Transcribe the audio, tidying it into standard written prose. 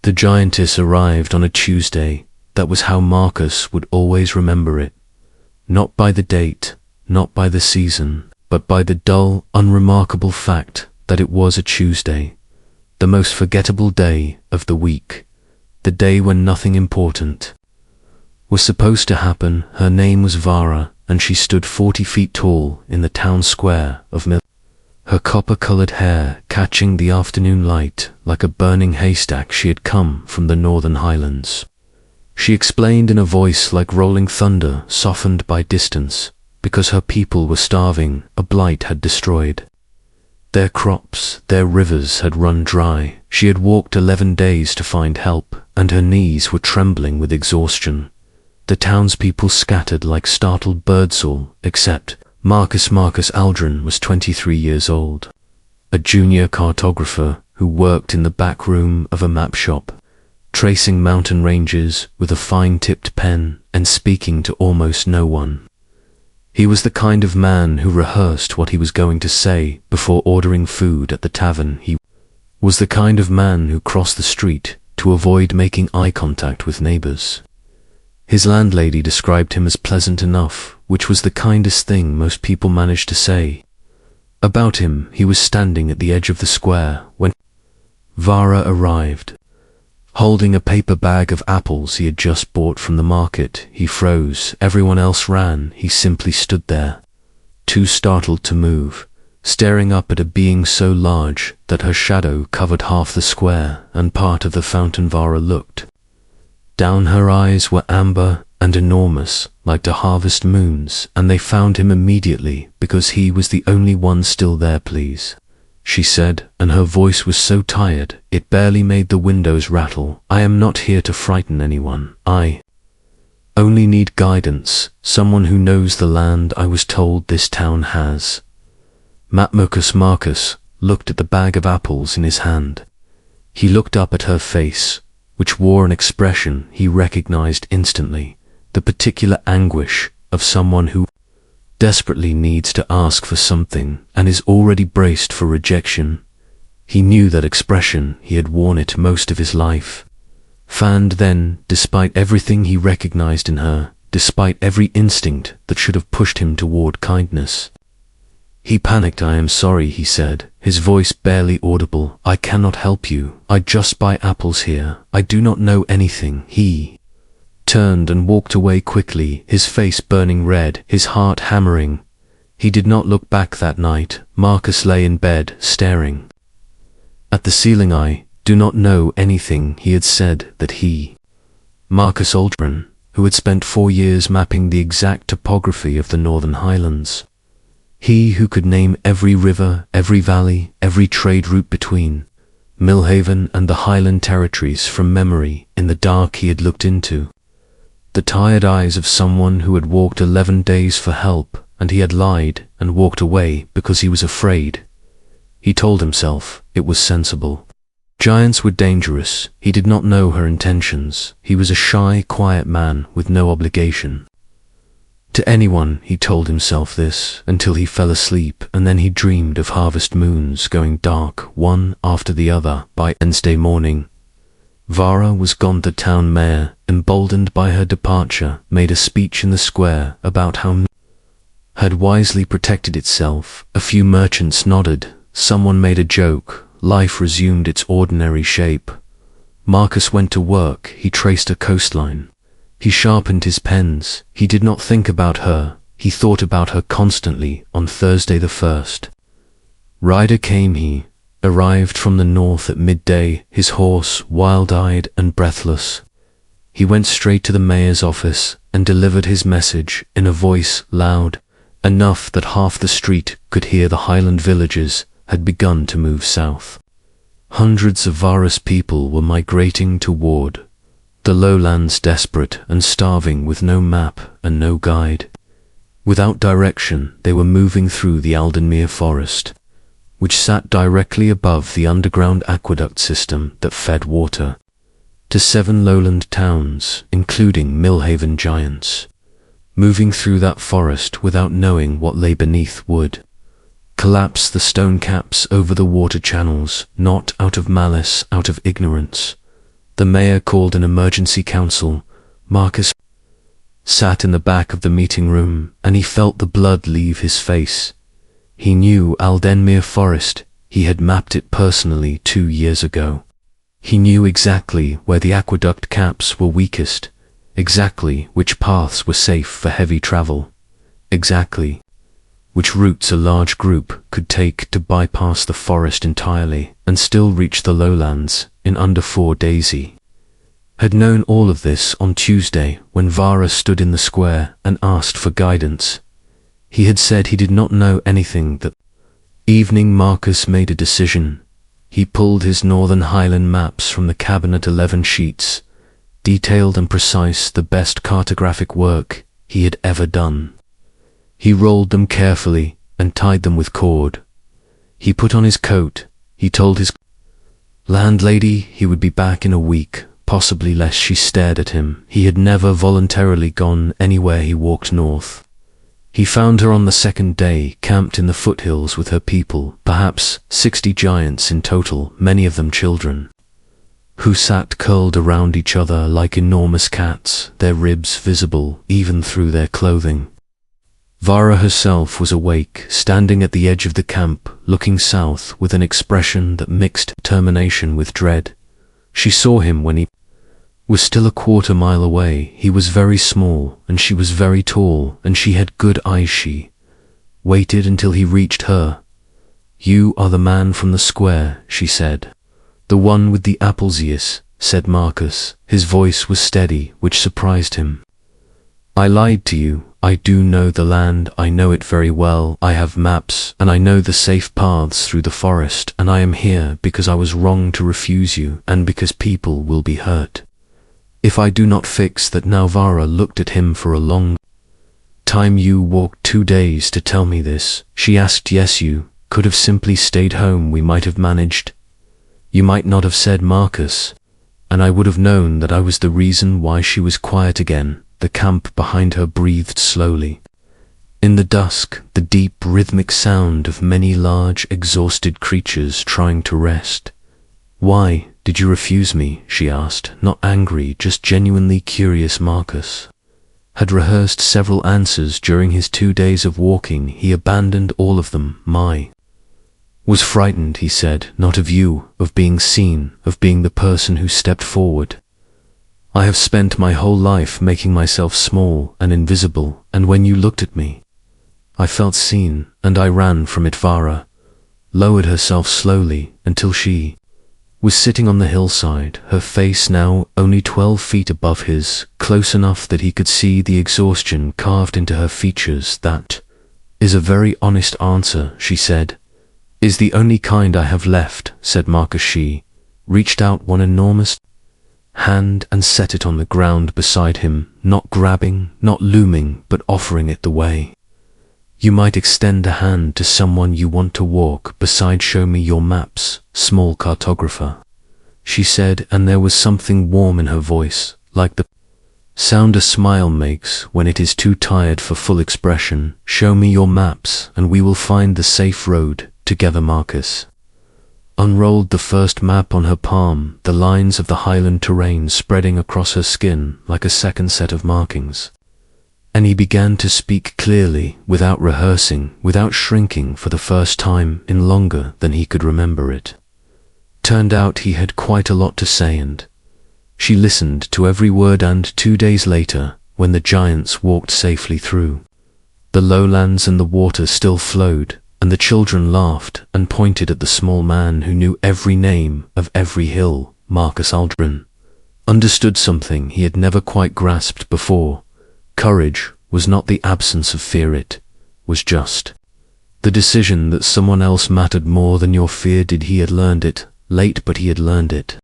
The Giantess arrived on a Tuesday. That was how Marcus would always remember it. Not by the date, not by the season, but by the dull, unremarkable fact that it was a Tuesday. The most forgettable day of the week. The day when nothing important was supposed to happen. Her name was Vara, and she stood 40 feet tall in the town square of Mill. Her copper-colored hair catching the afternoon light like a burning haystack. She had come from the northern highlands. She explained in a voice like rolling thunder, softened by distance, because her people were starving. A blight had destroyed their crops, their rivers had run dry. She had walked 11 days to find help, and her knees were trembling with exhaustion. The townspeople scattered like startled birdsall, except Marcus Aldrin was 23 years old, a junior cartographer who worked in the back room of a map shop, tracing mountain ranges with a fine-tipped pen and speaking to almost no one. He was the kind of man who rehearsed what he was going to say before ordering food at the tavern. He was the kind of man who crossed the street to avoid making eye contact with neighbors. His landlady described him as pleasant enough, which was the kindest thing most people managed to say. About him, he was standing at the edge of the square when Vara arrived, holding a paper bag of apples he had just bought from the market. He froze. Everyone else ran. He simply stood there, too startled to move, staring up at a being so large that her shadow covered half the square and part of the fountain. Vara looked down. Her eyes were amber and enormous, like the harvest moons, and they found him immediately because he was the only one still there. "Please," she said, and her voice was so tired it barely made the windows rattle. "I am not here to frighten anyone. I only need guidance, someone who knows the land I was told this town has." Marcus looked at the bag of apples in his hand. He looked up at her face, which wore an expression he recognized instantly, the particular anguish of someone who desperately needs to ask for something and is already braced for rejection. He knew that expression. He had worn it most of his life. Fanned then, despite everything he recognized in her, despite every instinct that should have pushed him toward kindness. He panicked. "I am sorry," he said, his voice barely audible. "I cannot help you. I just buy apples here. I do not know anything." He turned and walked away quickly, his face burning red, his heart hammering. He did not look back that night. Marcus lay in bed, staring at the ceiling. "I do not know anything," he had said that he, Marcus Aldrin, who had spent 4 years mapping the exact topography of the Northern Highlands. He who could name every river, every valley, every trade route between Millhaven and the Highland territories from memory. In the dark he had looked into the tired eyes of someone who had walked 11 days for help, and he had lied and walked away because he was afraid. He told himself it was sensible. Giants were dangerous. He did not know her intentions. He was a shy, quiet man with no obligation to anyone. He told himself this until he fell asleep, and then he dreamed of harvest moons going dark one after the other. By Wednesday morning, Vara was gone. The town mayor, emboldened by her departure, made a speech in the square about how had wisely protected itself. A few merchants nodded. Someone made a joke. Life resumed its ordinary shape. Marcus went to work. He traced a coastline. He sharpened his pens. He did not think about her. He thought about her constantly. On Thursday the 1st, Ryder came. He arrived from the north at midday, his horse wild-eyed and breathless. He went straight to the mayor's office and delivered his message in a voice loud enough that half the street could hear. The Highland villages had begun to move south. Hundreds of Vara's people were migrating toward the lowlands, desperate and starving, with no map and no guide. Without direction, they were moving through the Aldenmere forest, which sat directly above the underground aqueduct system that fed water to 7 lowland towns, including Millhaven. Giants moving through that forest without knowing what lay beneath would collapse the stone caps over the water channels, not out of malice, out of ignorance. The mayor called an emergency council. Marcus sat in the back of the meeting room, and he felt the blood leave his face. He knew Aldenmere Forest. He had mapped it personally 2 years ago. He knew exactly where the aqueduct caps were weakest, exactly which paths were safe for heavy travel, exactly which routes a large group could take to bypass the forest entirely and still reach the lowlands in under 4 days. He had known all of this on Tuesday when Vara stood in the square and asked for guidance. He had said he did not know anything that evening. Marcus made a decision. He pulled his Northern Highland maps from the cabinet, 11 sheets, detailed and precise, the best cartographic work he had ever done. He rolled them carefully and tied them with cord. He put on his coat. He told his landlady he would be back in a week, possibly less. She stared at him. He had never voluntarily gone anywhere. He walked north. He found her on the second day, camped in the foothills with her people, perhaps 60 giants in total, many of them children, who sat curled around each other like enormous cats, their ribs visible even through their clothing. Vara herself was awake, standing at the edge of the camp, looking south with an expression that mixed determination with dread. She saw him when he was still a quarter mile away. He was very small, and she was very tall, and she had good eyes. She waited until he reached her. "You are the man from the square," she said. "The one with the apples." "Yes," said Marcus. His voice was steady, which surprised him. "I lied to you. I do know the land. I know it very well. I have maps, and I know the safe paths through the forest, and I am here because I was wrong to refuse you, and because people will be hurt if I do not fix that now." Vara looked at him for a long time. "You walked 2 days to tell me this?" she asked. "Yes, you could have simply stayed home. We might have managed." "You might not have," said Marcus, "and I would have known that I was the reason why." She was quiet again. The camp behind her breathed slowly. In the dusk, the deep rhythmic sound of many large, exhausted creatures trying to rest. "Why did you refuse me?" she asked, not angry, just genuinely curious. Marcus had rehearsed several answers during his 2 days of walking. He abandoned all of them. Was frightened," he said, "not of you, of being seen, of being the person who stepped forward. I have spent my whole life making myself small and invisible, and when you looked at me, I felt seen, and I ran from it." Vara lowered herself slowly until she was sitting on the hillside, her face now only 12 feet above his, close enough that he could see the exhaustion carved into her features. "That is a very honest answer," she said. "Is the only kind I have left," said Marcus. She reached out one enormous hand and set it on the ground beside him, not grabbing, not looming, but offering it the way you might extend a hand to someone you want to walk beside. "Show me your maps, small cartographer," she said, and there was something warm in her voice, like the sound a smile makes when it is too tired for full expression. "Show me your maps, and we will find the safe road together." Marcus unrolled the first map on her palm, the lines of the highland terrain spreading across her skin like a second set of markings. And he began to speak clearly, without rehearsing, without shrinking, for the first time in longer than he could remember it. Turned out he had quite a lot to say, and she listened to every word. And 2 days later, when the giants walked safely through the lowlands and the water still flowed, and the children laughed and pointed at the small man who knew every name of every hill, Marcus Aldrin understood something he had never quite grasped before. Courage was not the absence of fear, it was just the decision that someone else mattered more than your fear. He had learned it, late, but he had learned it.